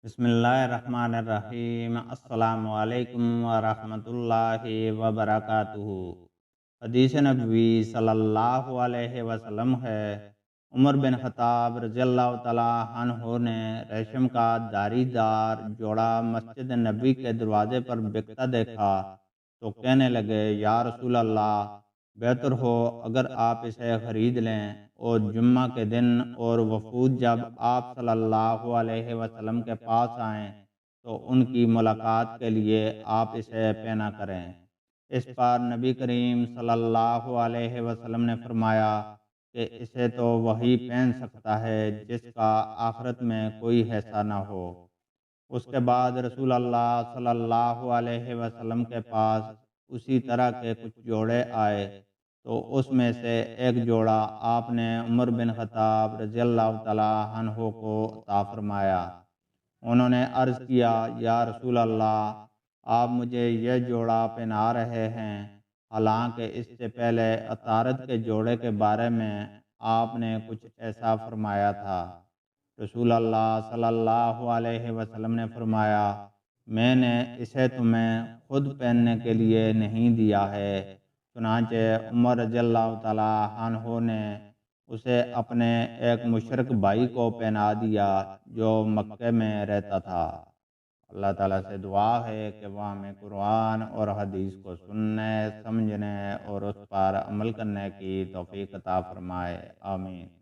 بسم اللہ الرحمن الرحیم۔ السلام علیکم ورحمۃ اللہ وبرکاتہ۔ حدیث نبوی صلی اللہ علیہ وسلم ہے، عمر بن خطاب رضی اللہ تعالیٰ عنہ نے ریشم کا داری دار جوڑا مسجد نبی کے دروازے پر بکتا دیکھا تو کہنے لگے، یا رسول اللہ، بہتر ہو اگر آپ اسے خرید لیں، اور جمعہ کے دن اور وفود جب آپ صلی اللہ علیہ وسلم کے پاس آئیں تو ان کی ملاقات کے لیے آپ اسے پہنا کریں۔ اس پر نبی کریم صلی اللہ علیہ وسلم نے فرمایا کہ اسے تو وہی پہن سکتا ہے جس کا آخرت میں کوئی حصہ نہ ہو۔ اس کے بعد رسول اللہ صلی اللہ علیہ وسلم کے پاس اسی طرح کے کچھ جوڑے آئے تو اس میں سے ایک جوڑا آپ نے عمر بن خطاب رضی اللہ تعالیٰ عنہ کو عطا فرمایا۔ انہوں نے عرض کیا، یا رسول اللہ، آپ مجھے یہ جوڑا پہنا رہے ہیں، حالانکہ اس سے پہلے عطارد کے جوڑے کے بارے میں آپ نے کچھ ایسا فرمایا تھا۔ رسول اللہ صلی اللہ علیہ وسلم نے فرمایا، میں نے اسے تمہیں خود پہننے کے لیے نہیں دیا ہے۔ چنانچہ عمر رضی اللہ تعالیٰ عنہ نے اسے اپنے ایک مشرک بھائی کو پہنا دیا جو مکے میں رہتا تھا۔ اللہ تعالیٰ سے دعا ہے کہ وہ ہمیں قرآن اور حدیث کو سننے، سمجھنے اور اس پر عمل کرنے کی توفیق عطا فرمائے۔ آمین۔